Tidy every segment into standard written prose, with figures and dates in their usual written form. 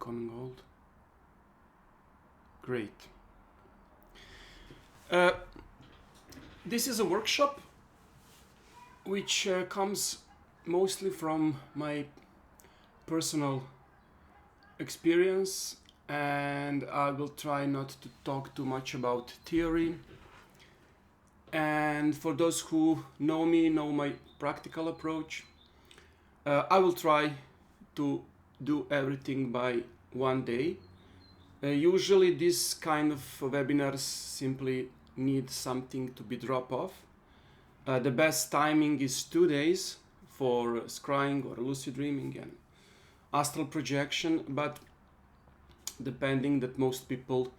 becoming old. Great. This is a workshop which comes mostly from my personal experience, and I will try not to talk too much about theory. And for those who know me, know my practical approach, I will try to do everything by one day. Usually this kind of webinars simply need something to be dropped off. The best timing is 2 days for scrying or lucid dreaming and astral projection, but depending that most people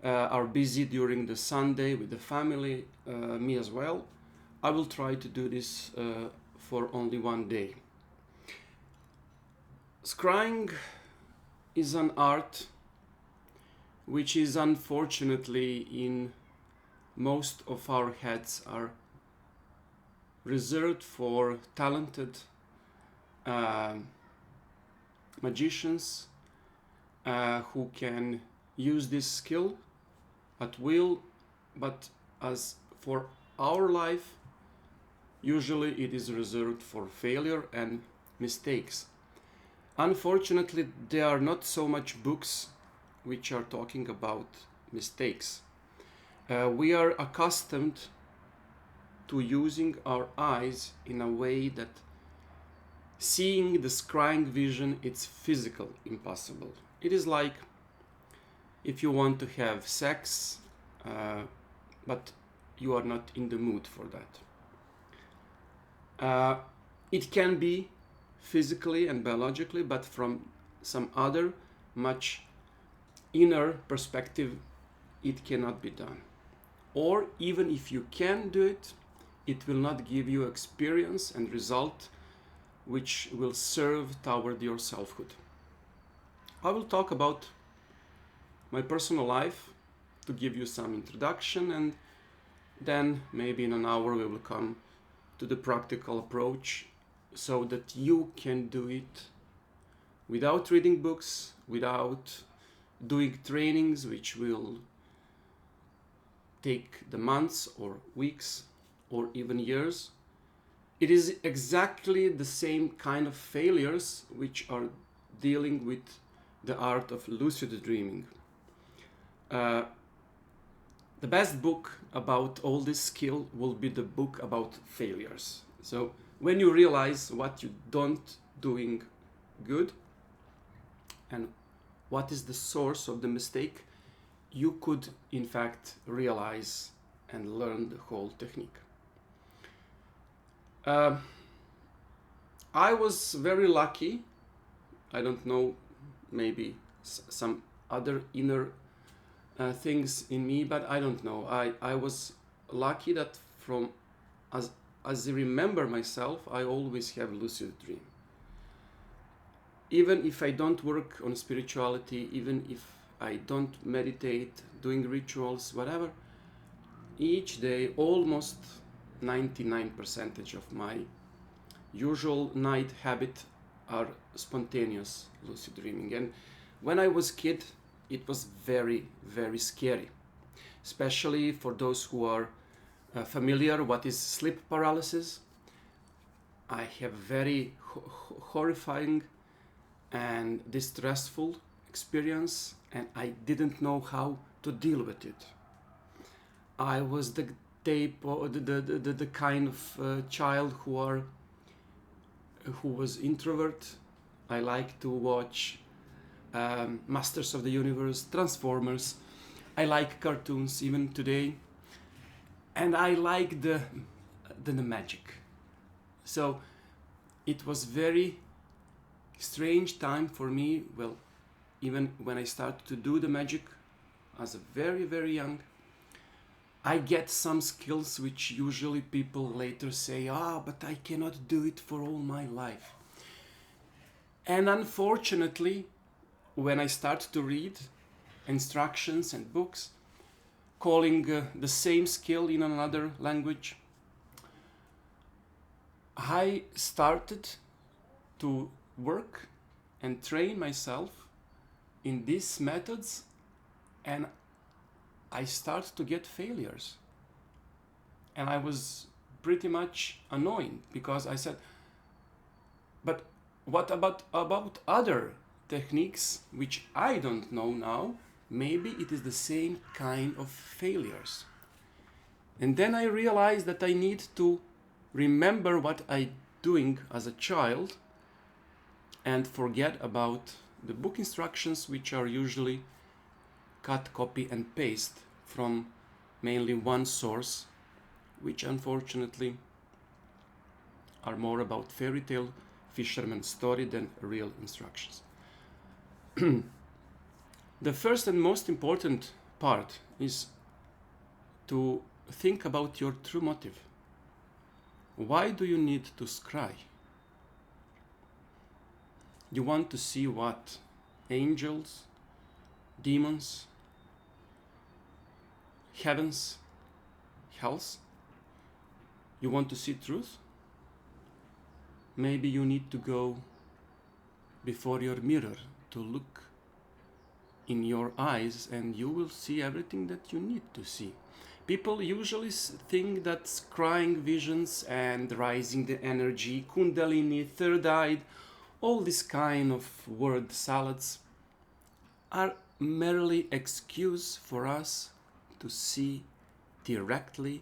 are busy during the Sunday with the family, me as well, I will try to do this for only 1 day. Scrying is an art which is unfortunately in most of our heads are reserved for talented magicians who can use this skill at will, but as for our life, usually it is reserved for failure and mistakes. Unfortunately, there are not so much books which are talking about mistakes. We are accustomed to using our eyes in a way that seeing the scrying vision, it's physical impossible. It is like if you want to have sex, but you are not in the mood for that. It can be physically and biologically, but from some other much inner perspective, it cannot be done. Or even if you can do it, it will not give you experience and result which will serve toward your selfhood. I will talk about my personal life to give you some introduction, and then maybe in an hour we will come to the practical approach so that you can do it without reading books, without doing trainings which will take the months or weeks or even years. It is exactly the same kind of failures which are dealing with the art of lucid dreaming. The best book about all this skill will be the book about failures. So when you realize what you don't doing good and what is the source of the mistake, you could in fact realize and learn the whole technique. I was very lucky. I don't know, maybe some other inner things in me, but I don't know. I was lucky that from as I remember myself, I always have lucid dream. Even if I don't work on spirituality, even if I don't meditate, doing rituals, whatever, each day, almost 99% of my usual night habit are spontaneous lucid dreaming. And when I was a kid, it was very, very scary, especially for those who are familiar what is sleep paralysis. I have very horrifying and distressful experience, and I didn't know how to deal with it. I was the kind of child who was introvert. I like to watch Masters of the Universe, Transformers. I like cartoons even today, and I like the magic. So it was very strange time for me. Well, even when I started to do the magic as a very, very young, I get some skills which usually people later say, but I cannot do it for all my life. And unfortunately, when I start to read instructions and books calling the same skill in another language, I started to work and train myself in these methods, and I start to get failures. And I was pretty much annoyed because I said, but what about other techniques which I don't know now? Maybe it is the same kind of failures. And then I realized that I need to remember what I doing as a child and forget about the book instructions, which are usually cut, copy and paste from mainly one source, which unfortunately are more about fairy tale fisherman story than real instructions. The first and most important part is to think about your true motive. Why do you need to scry? You want to see what? Angels, demons, heavens, hells? You want to see truth? Maybe you need to go before your mirror to look in your eyes and you will see everything that you need to see. People usually think that scrying visions and rising the energy, kundalini, third eye, all this kind of word salads are merely excuse for us to see directly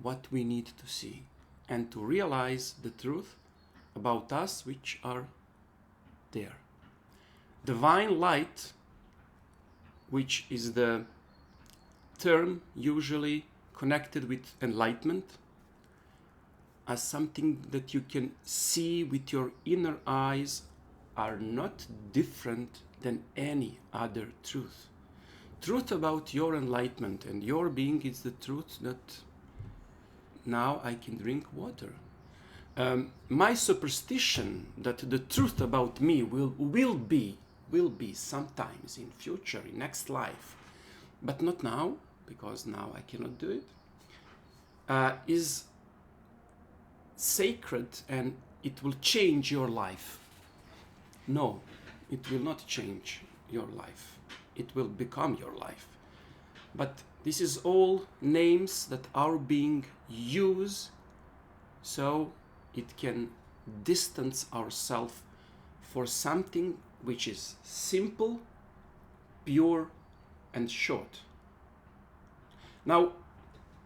what we need to see and to realize the truth about us which are there. Divine light, which is the term usually connected with enlightenment, as something that you can see with your inner eyes, are not different than any other truth. Truth about your enlightenment and your being is the truth that now I can drink water. My superstition that the truth about me will be sometimes in future, in next life, but not now, because now I cannot do it, is sacred and it will change your life. No, it will not change your life. It will become your life. But this is all names that are being used so it can distance ourselves for something which is simple, pure, and short. Now,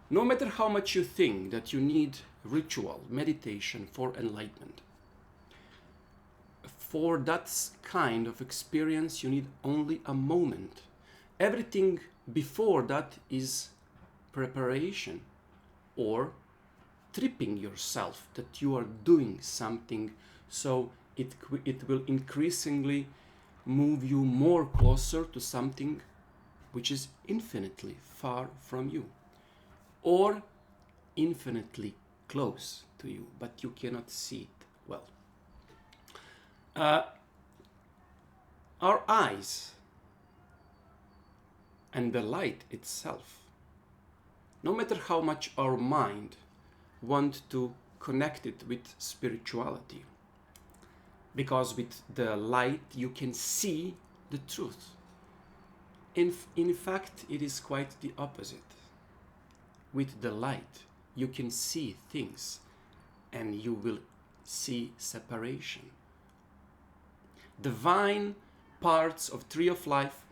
no matter how much you think that you need ritual, meditation for enlightenment, for that kind of experience you need only a moment. Everything before that is preparation or tripping yourself that you are doing something, so it will increasingly move you more closer to something which is infinitely far from you or infinitely close to you, but you cannot see it well. Our eyes and the light itself, no matter how much our mind want to connect it with spirituality, because with the light you can see the truth. In fact, it is quite the opposite. With the light you can see things and you will see separation. Divine parts of Tree of Life,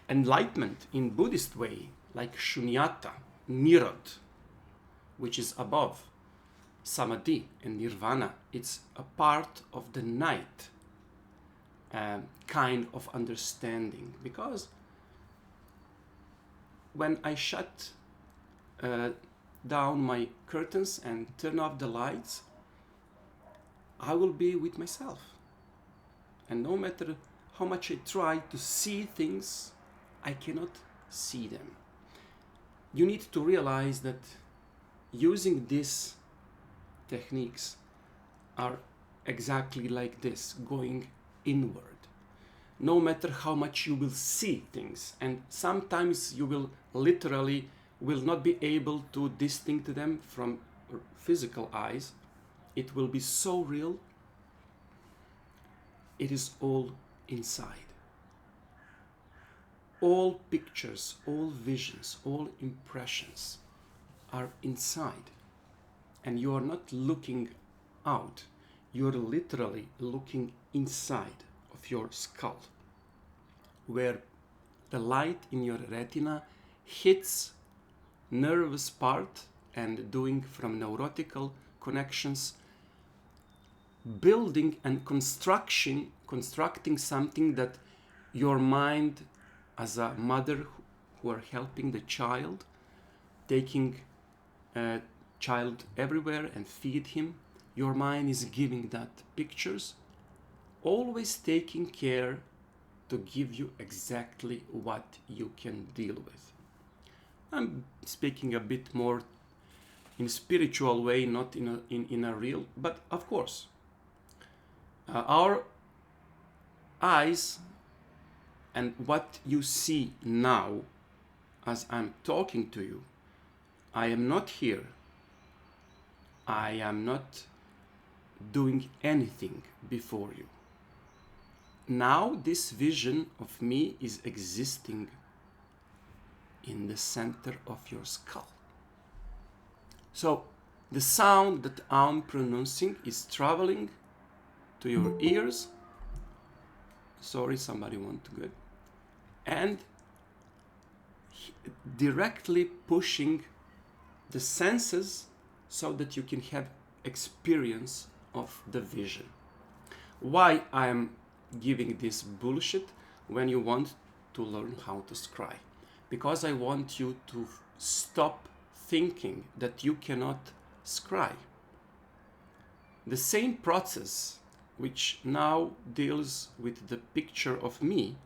enlightenment in Buddhist way, like Shunyata, Nirod, which is above, Samadhi and Nirvana, it's a part of the night kind of understanding. Because when I shut down my curtains and turn off the lights, I will be with myself. And no matter how much I try to see things, I cannot see them. You need to realize that using these techniques are exactly like this, going inward. No matter how much you will see things, and sometimes you will literally will not be able to distinguish them from physical eyes. It will be so real. It is all inside. All pictures, all visions, all impressions are inside. And you are not looking out. You are literally looking inside of your skull, where the light in your retina hits nervous part and doing from neurotical connections, building and constructing something that your mind, as a mother who are helping the child, taking a child everywhere and feed him, your mind is giving that pictures, always taking care to give you exactly what you can deal with. I'm speaking a bit more in a spiritual way, not in a real, but of course, our eyes and what you see now as I'm talking to you, I am not here. I am not doing anything before you. Now this vision of me is existing in the center of your skull. So the sound that I'm pronouncing is traveling to your ears. Sorry, somebody want to go. And directly pushing the senses so that you can have experience of the vision. Why I'm giving this bullshit when you want to learn how to scry? Because I want you to stop thinking that you cannot scry. The same process which now deals with the picture of me,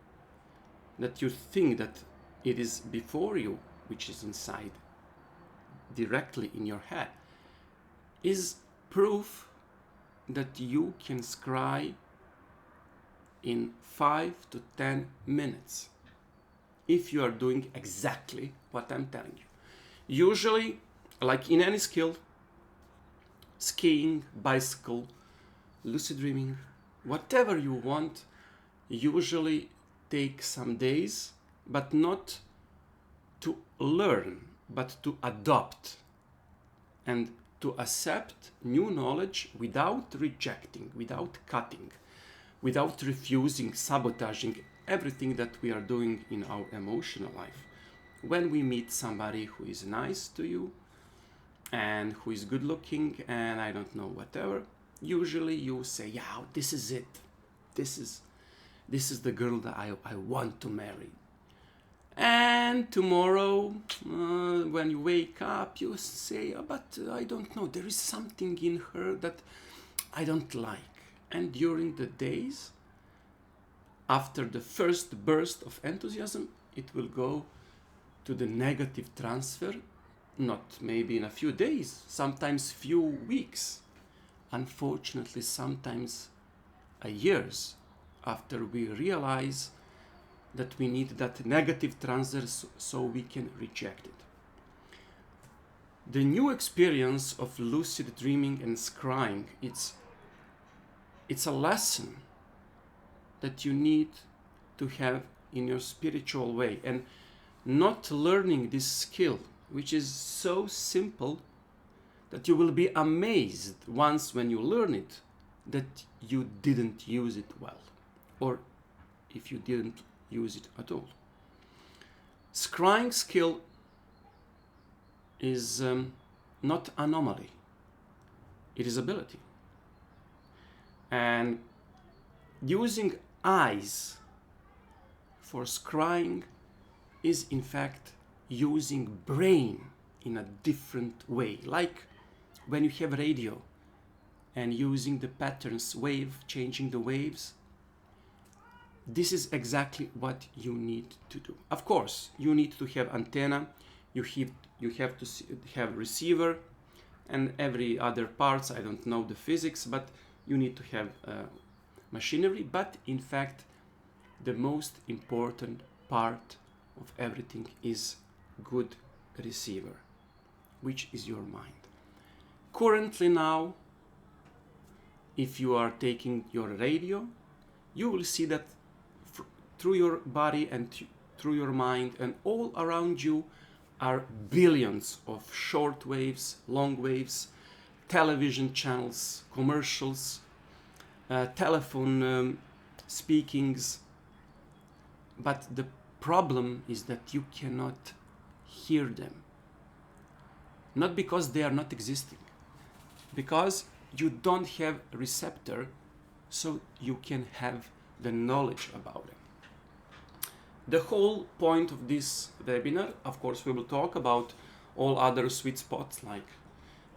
that you think that it is before you, which is inside, directly in your head, is proof that you can scry in 5 to 10 minutes if you are doing exactly what I'm telling you. Usually, like in any skill, skiing, bicycle, lucid dreaming, whatever you want, usually take some days, but not to learn, but to adopt and to accept new knowledge without rejecting, without cutting, without refusing, sabotaging everything that we are doing in our emotional life. When we meet somebody who is nice to you and who is good looking and I don't know, whatever, usually you say, yeah, this is it. This is the girl that I want to marry. And tomorrow, when you wake up, you say, but I don't know, there is something in her that I don't like. And during the days, after the first burst of enthusiasm, it will go to the negative transfer, not maybe in a few days, sometimes few weeks. Unfortunately, sometimes years after we realize that we need that negative transfer so we can reject it. The new experience of lucid dreaming and scrying, it's a lesson that you need to have in your spiritual way, and not learning this skill, which is so simple that you will be amazed once when you learn it that you didn't use it well, or if you didn't use it at all. Scrying skill is not anomaly, it is ability. And using eyes for scrying is in fact using brain in a different way, like when you have radio and using the patterns, changing the waves. This is exactly what you need to do. Of course, you need to have antenna, you have to have receiver, and every other parts. I don't know the physics, but you need to have machinery. But in fact, the most important part of everything is good receiver, which is your mind. Currently now, if you are taking your radio, you will see that through your body and through your mind, and all around you are billions of short waves, long waves, television channels, commercials, telephone speakings. But the problem is that you cannot hear them. Not because they are not existing, because you don't have a receptor, so you can have the knowledge about them. The whole point of this webinar, of course, we will talk about all other sweet spots like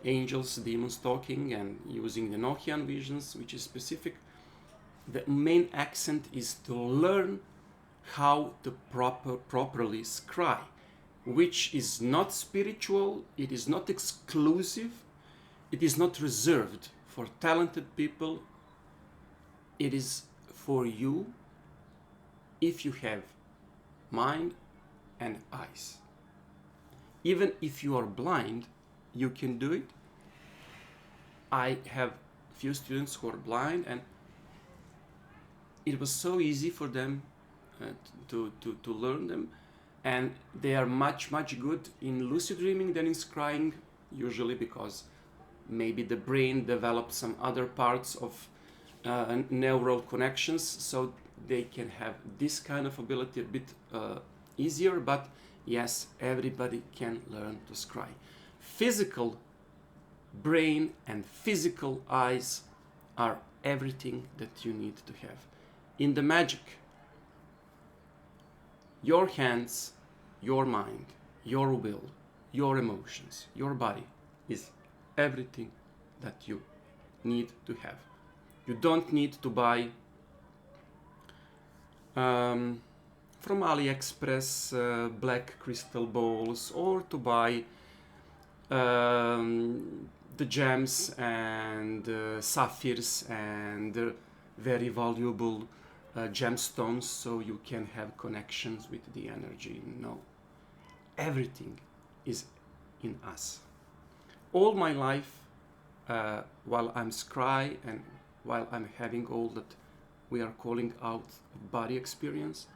angels, demons talking, and using the Enochian visions, which is specific. The main accent is to learn how to properly scry, which is not spiritual, it is not exclusive, it is not reserved for talented people. It is for you if you have mind and eyes. Even if you are blind, you can do it. I have few students who are blind, and it was so easy for them to learn them, and they are much good in lucid dreaming than in scrying, usually because maybe the brain develops some other parts of neural connections, so they can have this kind of ability a bit easier. But yes, everybody can learn to scry. Physical brain and physical eyes are everything that you need to have. In the magic, your hands, your mind, your will, your emotions, your body is everything that you need to have. You don't need to buy from AliExpress black crystal balls, or to buy the gems and sapphires and very valuable gemstones so you can have connections with the energy. No, everything is in us. All my life, while I'm scry and while I'm having all that we are calling out body experience,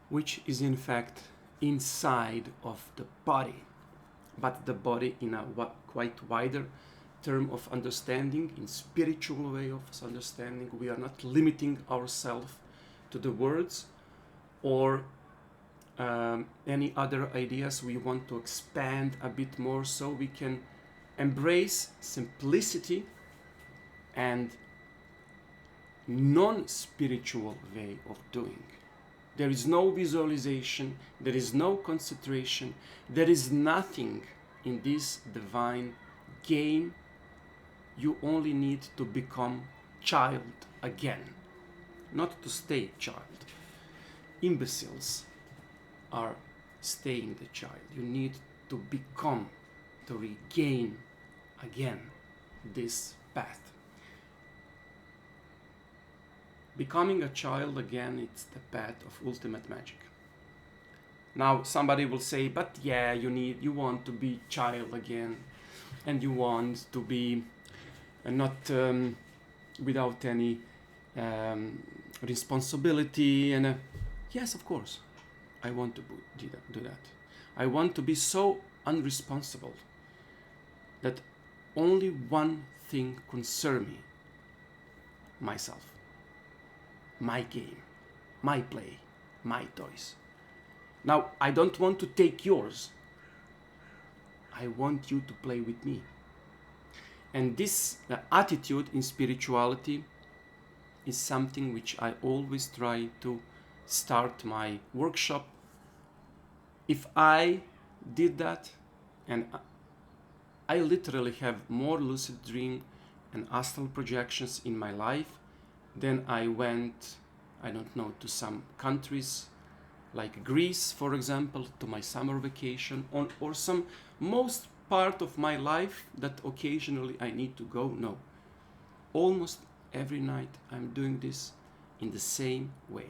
which is in fact inside of the body, but the body in a quite wider term of understanding, in spiritual way of understanding. We are not limiting ourselves to the words or any other ideas. We want to expand a bit more so we can embrace simplicity and non-spiritual way of doing. There is no visualization, there is no concentration, there is nothing in this divine game. You only need to become child again, not to stay child. Imbeciles are staying the child. You need to become, to regain again this path. Becoming a child again, it's the path of ultimate magic. Now somebody will say, but yeah, you want to be child again, and you want to be not without any responsibility. And yes, of course, I want to do that. I want to be so unresponsible that only one thing concerns me: myself, my game, my play, my toys. Now, I don't want to take yours. I want you to play with me. And this attitude in spirituality is something which I always try to start my workshop. If I did that, and I literally have more lucid dream and astral projections in my life, then I went, I don't know, to some countries like Greece, for example, to my summer vacation, or some most part of my life that occasionally I need to go. No, almost every night I'm doing this in the same way.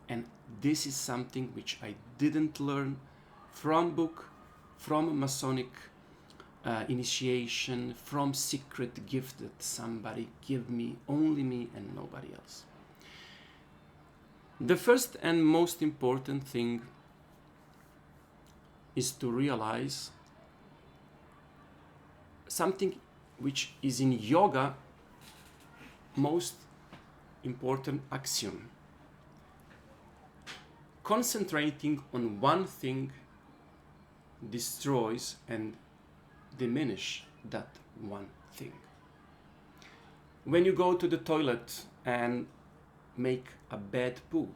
And this is something which I didn't learn from book, from Masonic initiation, from secret gift that somebody give me, only me and nobody else. The first and most important thing is to realize something which is in yoga most important axiom. Concentrating on one thing destroys and diminish that one thing. When you go to the toilet and make a bad poo,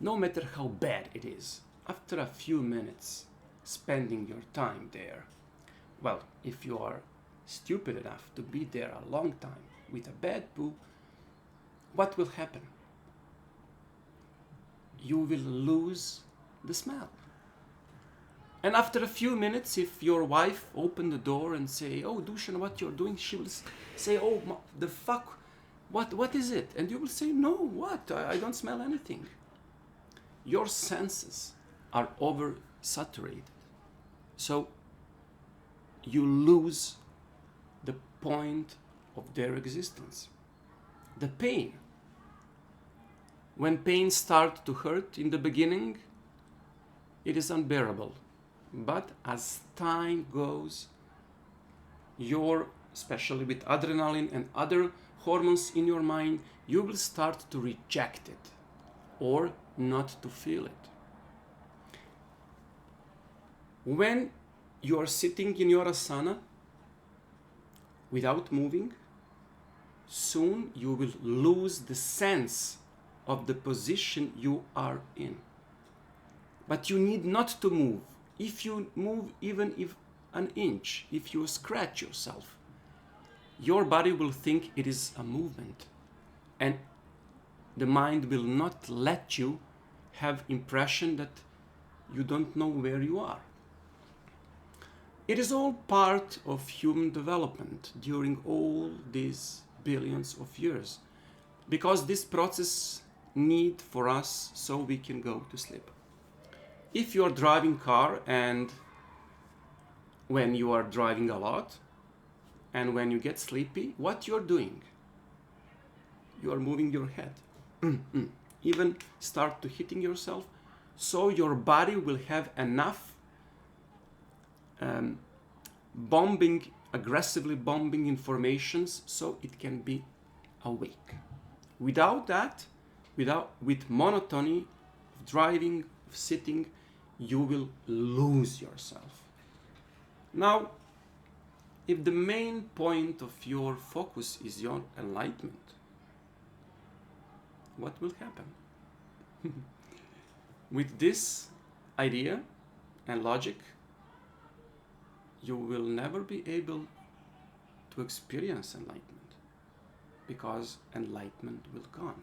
no matter how bad it is, after a few minutes spending your time there, well, if you are stupid enough to be there a long time with a bad poo, what will happen? You will lose the smell. And after a few minutes, if your wife opened the door and say, "Oh, Dushan, what you're doing?" she will say, "Oh, the fuck, what is it?" And you will say, "No, what? I don't smell anything." Your senses are oversaturated. So you lose the point of their existence. The pain. When pain starts to hurt in the beginning, it is unbearable. But as time goes, especially with adrenaline and other hormones in your mind, you will start to reject it or not to feel it. When you are sitting in your asana without moving, soon you will lose the sense of the position you are in. But you need not to move. If you move even if an inch, if you scratch yourself, your body will think it is a movement, and the mind will not let you have impression that you don't know where you are. It is all part of human development during all these billions of years, because this process need for us so we can go to sleep. If you are driving car, and when you are driving a lot and when you get sleepy, what you're doing? You are moving your head. Even start to hitting yourself, so your body will have enough aggressively bombing informations so it can be awake. Without that, with monotony of driving, of sitting, you will lose yourself. Now, if the main point of your focus is your enlightenment, what will happen? With this idea and logic, you will never be able to experience enlightenment, because enlightenment will come.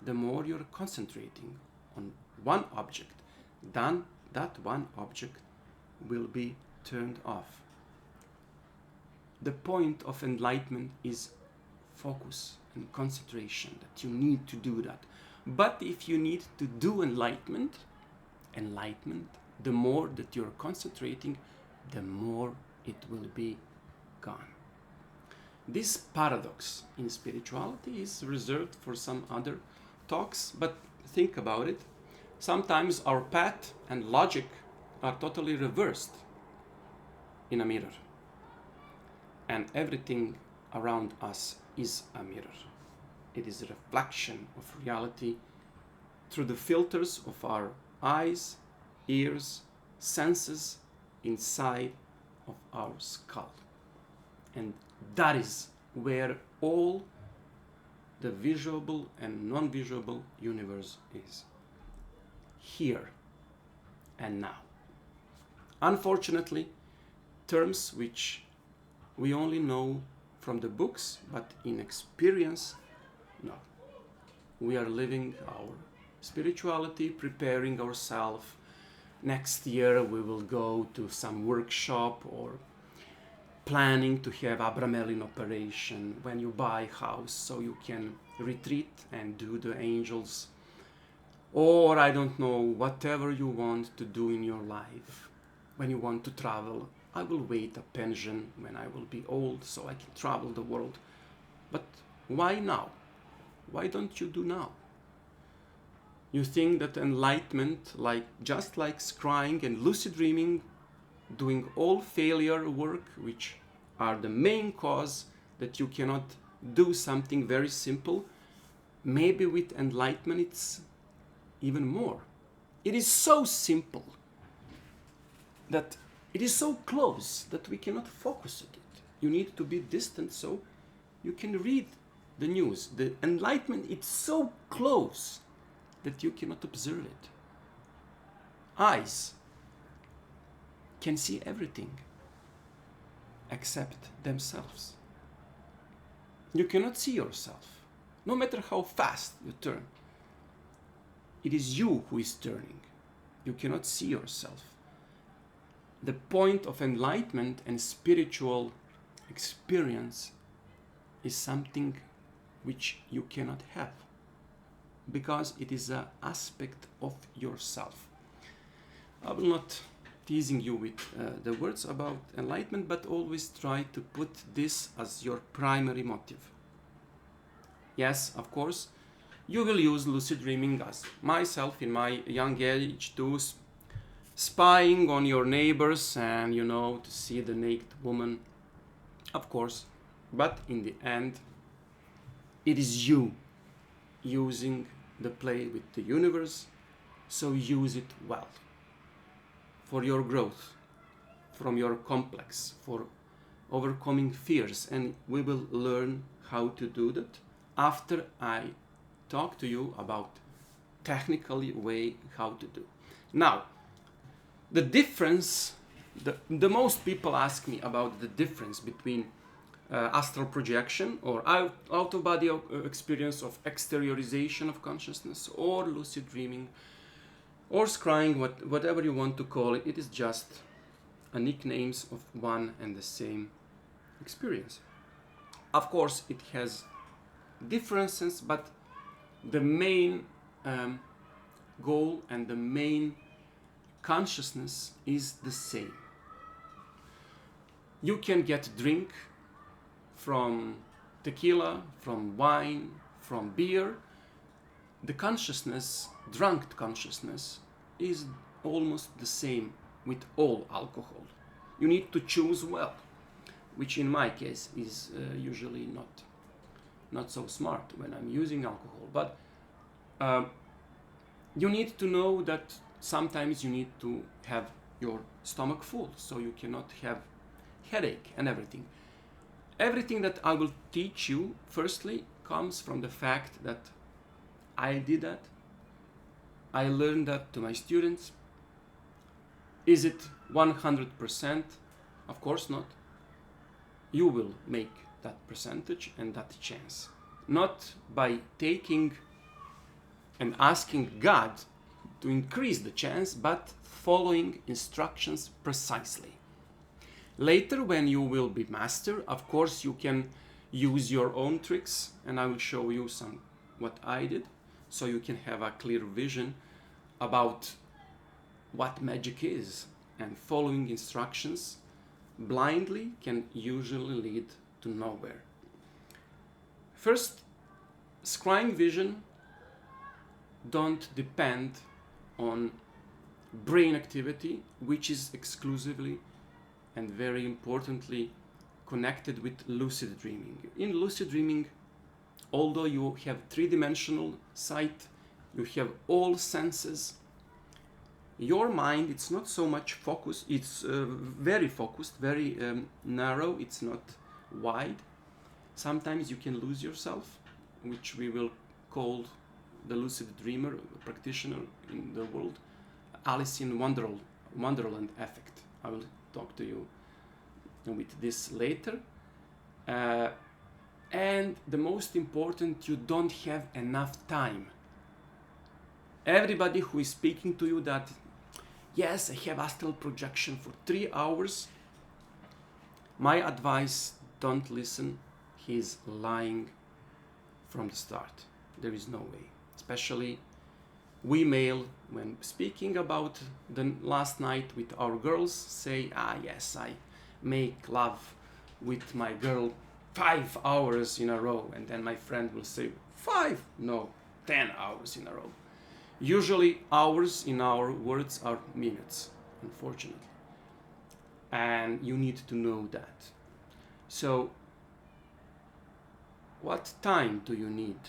The more you're concentrating on one object, then that one object will be turned off. The point of enlightenment is focus and concentration, that you need to do that. But if you need to do enlightenment, the more that you're concentrating, the more it will be gone. This paradox in spirituality is reserved for some other talks, but think about it. Sometimes our path and logic are totally reversed in a mirror, and everything around us is a mirror. It is a reflection of reality through the filters of our eyes, ears, senses inside of our skull. And that is where all the visible and non-visible universe is. Here and now. Unfortunately, terms which we only know from the books, but in experience, no. We are living our spirituality, preparing ourselves. Next year we will go to some workshop, or planning to have Abramelin operation when you buy a house so you can retreat and do the angels, or I don't know, whatever you want to do in your life. When you want to travel, I will wait a pension when I will be old so I can travel the world. But why now? Why don't you do now? You think that enlightenment, just like scrying and lucid dreaming, doing all failure work, which are the main cause that you cannot do something very simple, maybe with enlightenment it's even more. It is so simple that it is so close that we cannot focus on it. You need to be distant so you can read the news. The enlightenment, it's so close that you cannot observe it. Eyes can see everything except themselves. You cannot see yourself, no matter how fast you turn. It is you who is turning. You cannot see yourself. The point of enlightenment and spiritual experience is something which you cannot have, because it is an aspect of yourself. I will not teasing you with the words about enlightenment, but always try to put this as your primary motive. Yes, of course, you will use lucid dreaming, as myself in my young age, to spying on your neighbors and, to see the naked woman, of course. But in the end, it is you using the play with the universe, so use it well for your growth, from your complex, for overcoming fears. And we will learn how to do that after I talk to you about technically way how to do. Now, the difference, the most people ask me about the difference between astral projection or out-of-body experience of exteriorization of consciousness, or lucid dreaming, or scrying, whatever you want to call it. It is just a nicknames of one and the same experience. Of course, it has differences, but the main goal and the main consciousness is the same. You can get drink from tequila, from wine, from beer. The consciousness, drunk consciousness, is almost the same with all alcohol. You need to choose well, which in my case is usually not so smart when I'm using alcohol. But you need to know that sometimes you need to have your stomach full, so you cannot have headache and everything. Everything that I will teach you, firstly, comes from the fact that I did that. I learned that to my students. Is it 100%? Of course not. You will make that percentage and that chance. Not by taking and asking God to increase the chance, but following instructions precisely. Later, when you will be master, of course, you can use your own tricks, and I will show you what I did, so you can have a clear vision about what magic is. And following instructions blindly can usually lead to nowhere. First, scrying vision don't depend on brain activity, which is exclusively and very importantly connected with lucid dreaming. In lucid dreaming, although you have three-dimensional sight, you have all senses, your mind, it's not so much focused, it's very focused, very narrow, it's not wide. Sometimes you can lose yourself, which we will call the lucid dreamer, practitioner in the world, Alice in Wonderland effect. I will talk to you with this later. And the most important, you don't have enough time. Everybody who is speaking to you that, yes, I have astral projection for 3 hours, my advice, don't listen. He's lying from the start. There is no way. Especially we male, when speaking about the last night with our girls, say, yes, I make love with my girl 5 hours in a row. And then my friend will say, 5? No, 10 hours in a row. Usually hours in our words are minutes, unfortunately. And you need to know that. So, what time do you need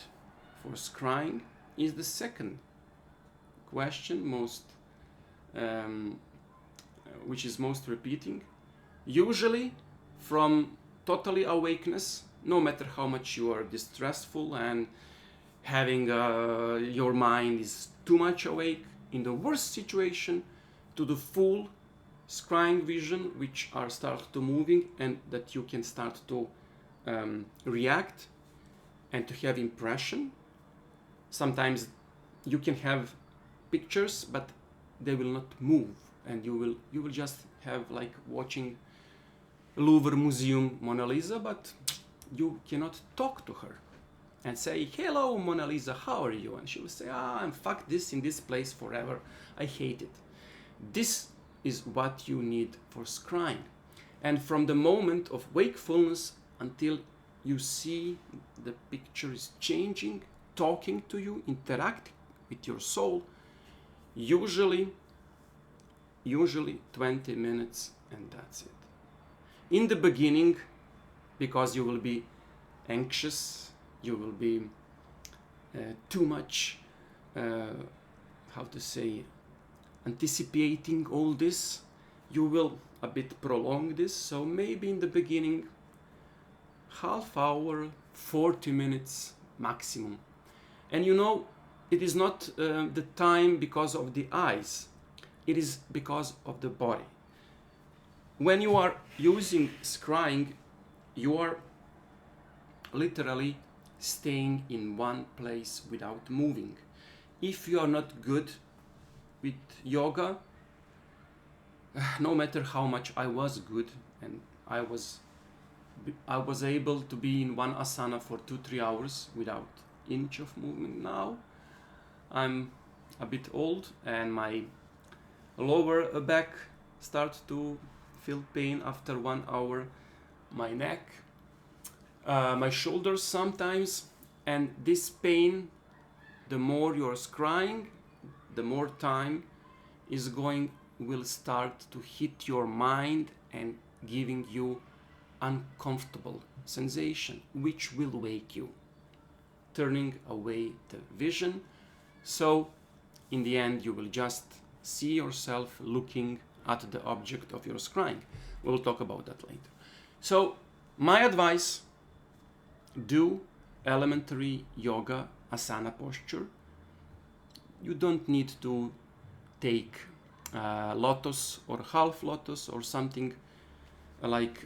for scrying is the second question, which is most repeating. Usually from totally awakeness, no matter how much you are distressful and having your mind is too much awake, in the worst situation, to the full scrying vision, which are start to moving and that you can start to react and to have impression. Sometimes you can have pictures, but they will not move, and you will just have like watching Louvre Museum Mona Lisa, but you cannot talk to her and say, "Hello, Mona Lisa, how are you?" And she will say, "I'm fucked this in this place forever. I hate it." This is what you need for scrying. And from the moment of wakefulness until you see the picture is changing, talking to you, interacting with your soul, usually 20 minutes, and that's it. In the beginning, because you will be anxious, you will be too much, how to say, anticipating all this, you will a bit prolong this. So maybe in the beginning, half hour, 40 minutes maximum. And you know, it is not the time because of the eyes, it is because of the body. When you are using scrying, you are literally staying in one place without moving. If you are not good with yoga, no matter how much I was good and I was able to be in one asana for 2-3 hours without inch of movement. Now I'm a bit old and my lower back starts to feel pain after 1 hour, my neck, my shoulders sometimes, and this pain, the more you're scrying, the more time will start to hit your mind and giving you uncomfortable sensation, which will wake you, turning away the vision. So in the end you will just see yourself looking at the object of your scrying. We'll talk about that later. So my advice, do elementary yoga asana posture. You don't need to take lotus or half lotus or something like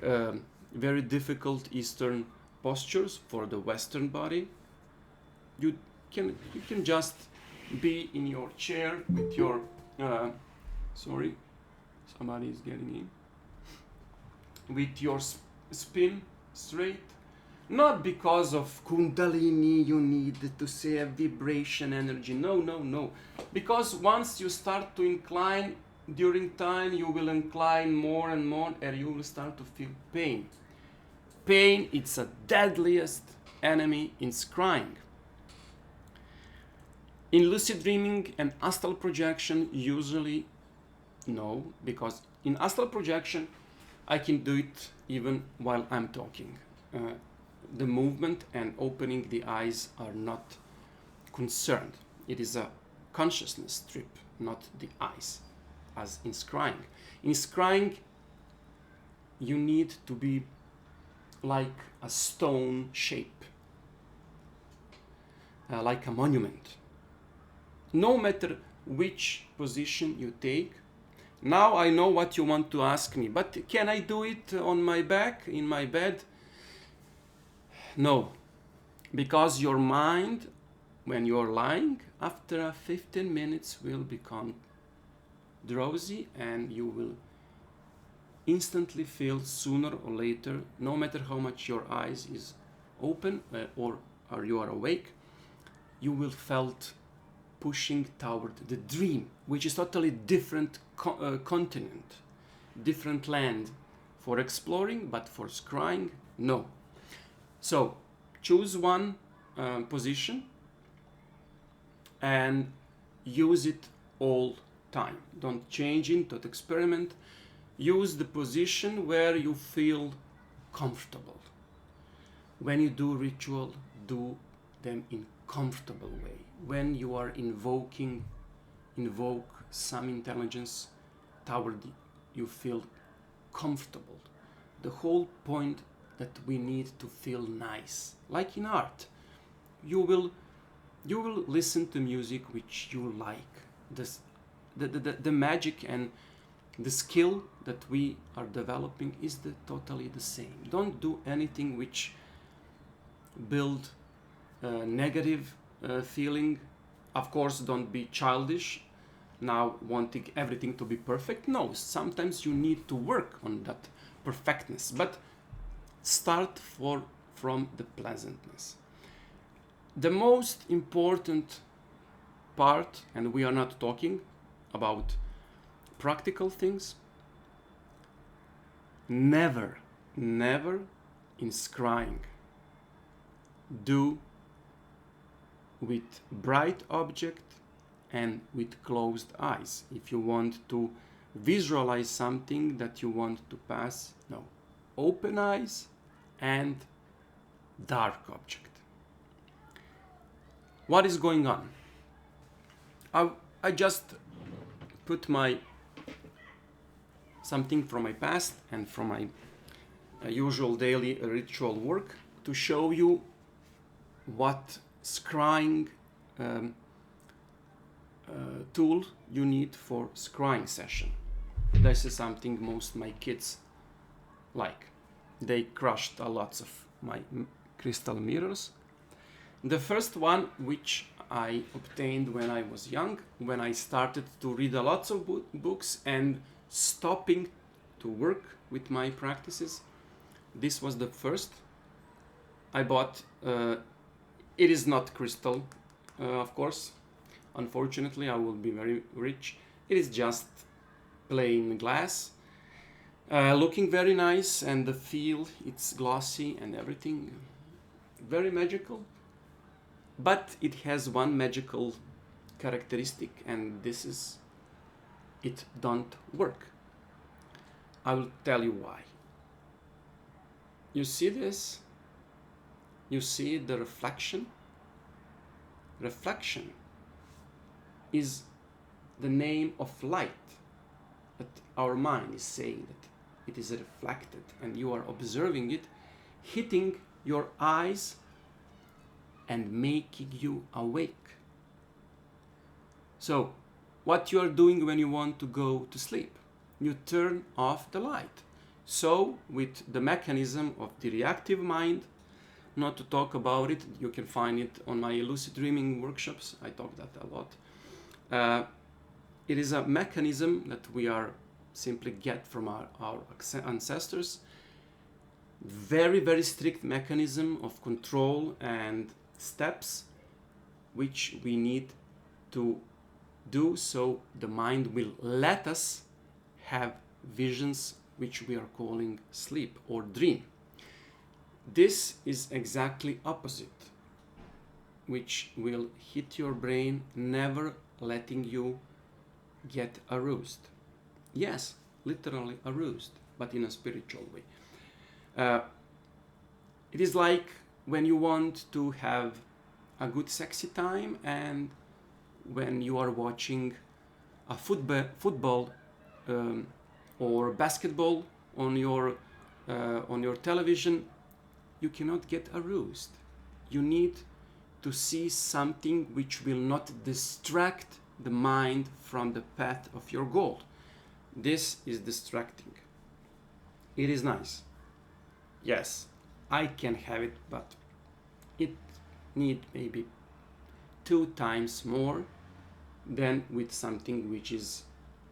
very difficult Eastern postures for the Western body. You can just be in your chair with your sorry, somebody is getting in, with your spine straight. Not because of Kundalini you need to say a vibration energy. No. Because once you start to incline, during time you will incline more and more and you will start to feel pain. Pain, it's a deadliest enemy in scrying. In lucid dreaming and astral projection, usually no, because in astral projection I can do it even while I'm talking. The movement and opening the eyes are not concerned. It is a consciousness trip, not the eyes, as in scrying. In scrying, you need to be like a stone shape, like a monument. No matter which position you take. Now I know what you want to ask me, but can I do it on my back, in my bed? No, because your mind, when you're lying, after 15 minutes will become drowsy and you will instantly feel sooner or later, no matter how much your eyes is open or you are awake, you will felt pushing toward the dream, which is totally different continent, different land for exploring, but for scrying, no. So choose one position and use it all time. Don't change it, don't experiment. Use the position where you feel comfortable. When you do ritual, do them in comfortable way. When you are invoke some intelligence toward you feel comfortable. The whole point that we need to feel nice, like in art. You will listen to music which you like. The magic and the skill that we are developing is totally the same. Don't do anything which build negative feeling. Of course, don't be childish, now wanting everything to be perfect. No, sometimes you need to work on that perfectness, but start from the pleasantness. The most important part, and we are not talking about practical things, never in scrying do with bright object and with closed eyes. If you want to visualize something that you want to pass, no. Open eyes and dark object. What is going on? I just put something from my past and from my usual daily ritual work to show you what scrying tool you need for scrying session. This is something most my kids like. They crushed a lot of my crystal mirrors. The first one, which I obtained when I was young, when I started to read a lot of books and stopping to work with my practices. This was the first I bought. It is not crystal, of course. Unfortunately, I will be very rich. It is just plain glass, looking very nice, and the feel, it's glossy and everything, very magical. But it has one magical characteristic, and this is, it don't work. I will tell you why. You see this? You see the reflection? Reflection is the name of light that our mind is saying that it is reflected, and you are observing it hitting your eyes and making you awake. So, what you are doing when you want to go to sleep? You turn off the light. So, with the mechanism of the reactive mind, not to talk about it, you can find it on my lucid dreaming workshops, I talk that a lot. It is a mechanism that we are simply get from our ancestors. Very strict mechanism of control and steps which we need to do so the mind will let us have visions which we are calling sleep or dream. This is exactly opposite, which will hit your brain, never letting you get aroused. Yes, literally aroused, but in a spiritual way. It is like when you want to have a good sexy time, and when you are watching a football or basketball on your television, you cannot get aroused. You need to see something which will not distract the mind from the path of your goal. This is distracting. It is nice. Yes, I can have it, but it need maybe 2 times more than with something which is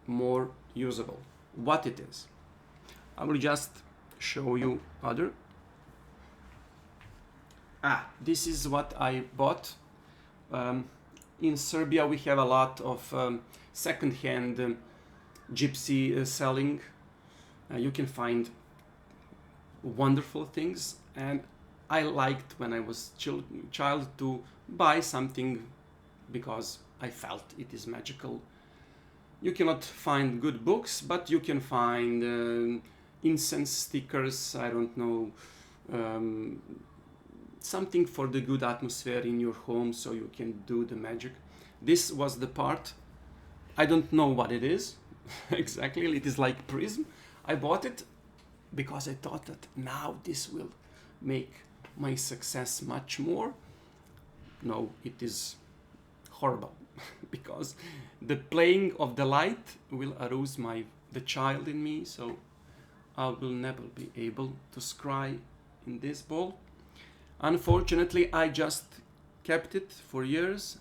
more usable. What it is? I will just show you other. This is what I bought. In Serbia we have a lot of second-hand gypsy selling. You can find wonderful things, and I liked when I was child to buy something because I felt it is magical. You cannot find good books, but you can find incense stickers, I don't know, something for the good atmosphere in your home so you can do the magic. This was the part. I don't know what it is exactly. It is like prism. I bought it because I thought that now this will make my success much more. No, it is horrible because the playing of the light will arouse the child in me, so I will never be able to scry in this ball. Unfortunately, I just kept it for years.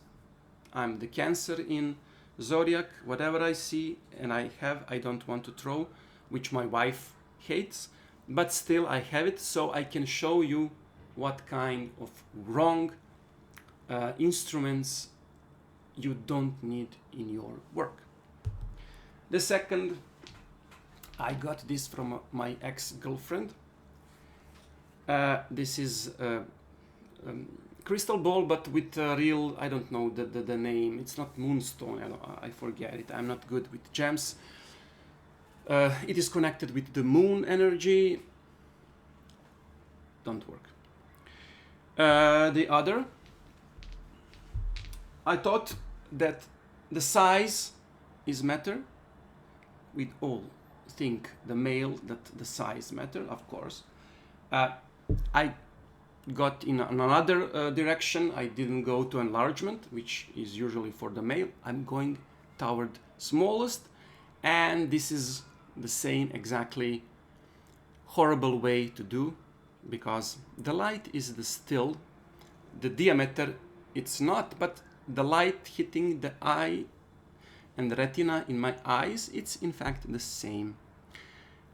I'm the Cancer in Zodiac. Whatever I see and I don't want to throw, which my wife hates, but still I have it so I can show you what kind of wrong instruments you don't need in your work. The second, I got this from my ex-girlfriend. This is a crystal ball, but with a real, I don't know the name. It's not moonstone, I forget it. I'm not good with gems. It is connected with the moon energy. Don't work. The other, I thought that the size is matter. We all think the male that the size matter, of course. I got in another direction. I didn't go to enlargement, which is usually for the male. I'm going toward smallest, and this is the same exactly horrible way to do, because the light is the diameter it's not, but the light hitting the eye and the retina in my eyes, it's in fact the same.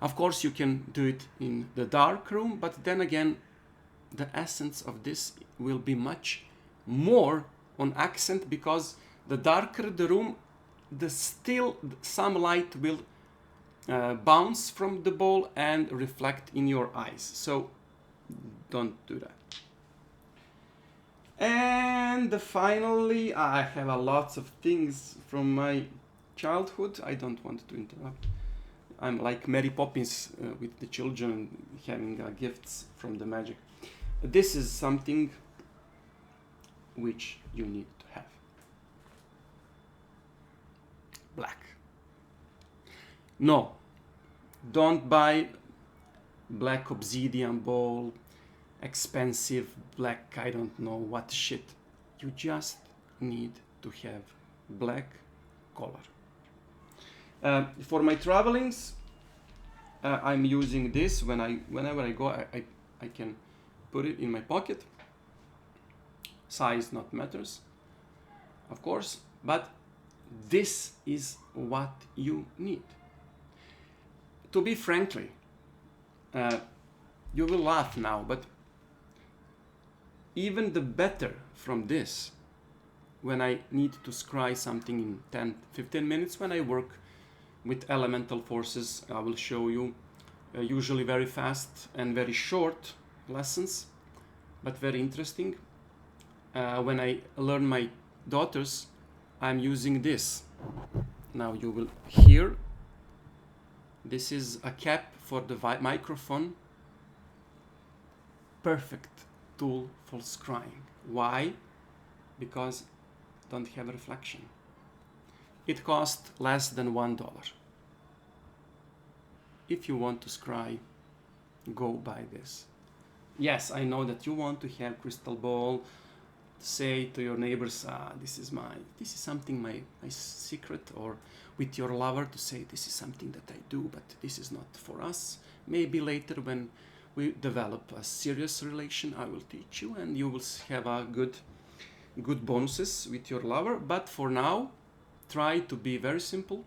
Of course you can do it in the dark room, but then again the essence of this will be much more on accent, because the darker the room, some light will bounce from the ball and reflect in your eyes. So don't do that. And finally, I have lots of things from my childhood. I don't want to interrupt. I'm like Mary Poppins with the children having gifts from the magic. This is something which you need to have. Black. No, don't buy black obsidian ball, expensive black, I don't know what shit. You just need to have black color. For my travelings, I'm using this. Whenever I go, I can put it in my pocket. Size not matters, of course, but this is what you need. To be frankly, you will laugh now, but even the better from this, when I need to scry something in 10-15 minutes, when I work with elemental forces, I will show you usually very fast and very short lessons, but very interesting. When I learn my daughters, I'm using this. Now you will hear. This is a cap for the microphone. Perfect tool for scrying. Why? Because don't have reflection. It costs less than $1. If you want to scry, go buy this. Yes, I know that you want to have crystal ball. Say to your neighbors, this is something my secret, or with your lover to say this is something that I do, but this is not for us. Maybe later when we develop a serious relation, I will teach you and you will have a good bonuses with your lover. But for now, try to be very simple.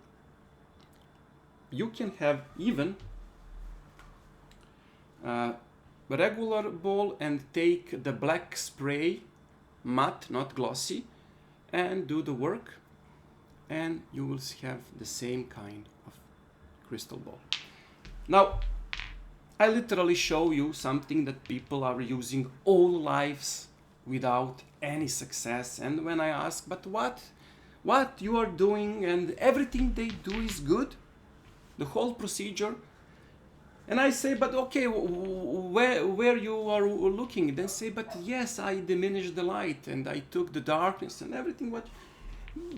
You can have even a regular ball and take the black spray, matte, not glossy, and do the work, and you will have the same kind of crystal ball. Now, I literally show you something that people are using all lives without any success. And when I ask, but what you are doing, and everything they do is good, the whole procedure. And I say, but okay, where you are looking? Then say, but yes, I diminished the light and I took the darkness and everything.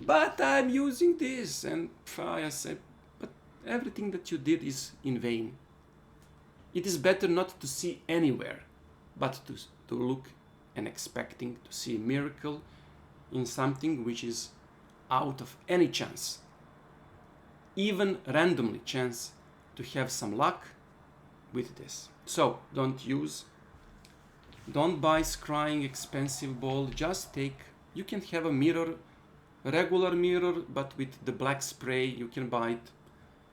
But I'm using this. And I said, but everything that you did is in vain. It is better not to see anywhere, but to look and expecting to see a miracle in something which is out of any chance, even randomly chance to have some luck with this. So don't buy Scrying expensive ball, just you can have a mirror, a regular mirror, but with the black spray. You can buy it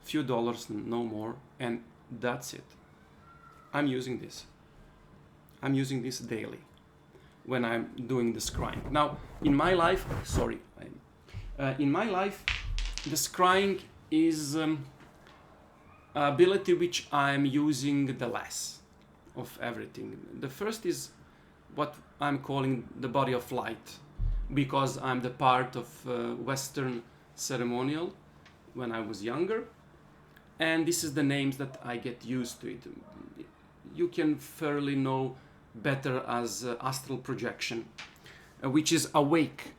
few dollars, no more, and that's it. I'm using this daily when I'm doing the scrying. Now, in my life, the scrying is ability which I'm using the less of everything. The first is what I'm calling the body of light, because I'm the part of Western ceremonial when I was younger, and this is the names that I get used to it. You can fairly know better as astral projection, which is awake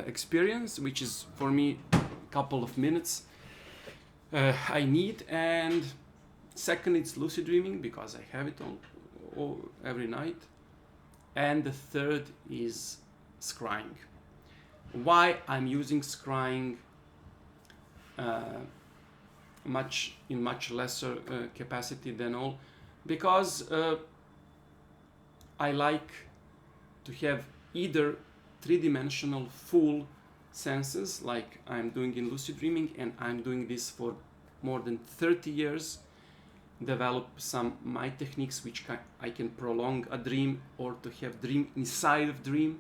experience, which is for me a couple of minutes I need. And second, it's lucid dreaming, because I have it all every night. And the third is scrying. Why I'm using scrying in much lesser capacity than all? Because I like to have either three-dimensional full senses, like I'm doing in lucid dreaming, and I'm doing this for more than 30 years, develop some my techniques which I can prolong a dream, or to have dream inside of dream,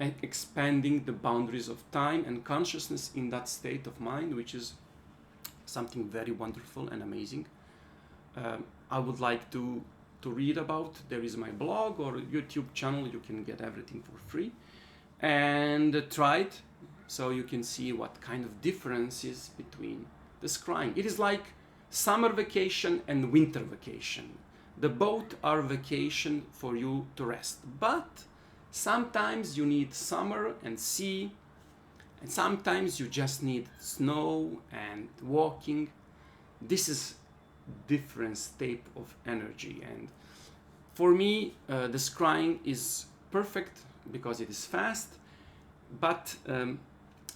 and expanding the boundaries of time and consciousness in that state of mind, which is something very wonderful and amazing. I would like to read about. There is my blog or YouTube channel. You can get everything for free, and try it so you can see what kind of differences between the scrying. It is like summer vacation and winter vacation. The both are vacation for you to rest, but sometimes you need summer and sea, and sometimes you just need snow and walking. This is different state of energy, and for me the scrying is perfect because it is fast, but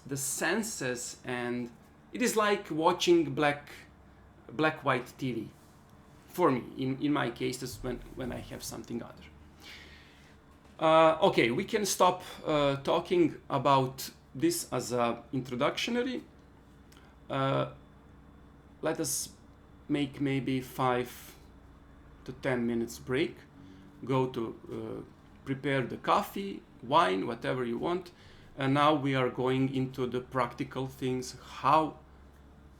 the senses, and it is like watching black white TV for me, in my case. That's when I have something other. Okay, we can stop talking about this as a introductionary. Let us make maybe 5 to 10 minutes break, go to prepare the coffee, wine, whatever you want, and now we are going into the practical things, how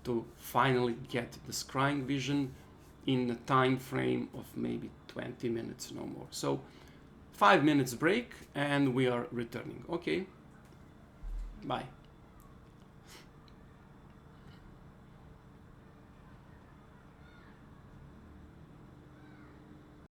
to finally get the scrying vision in a time frame of maybe 20 minutes, no more. So 5 minutes break and we are returning. Okay, bye.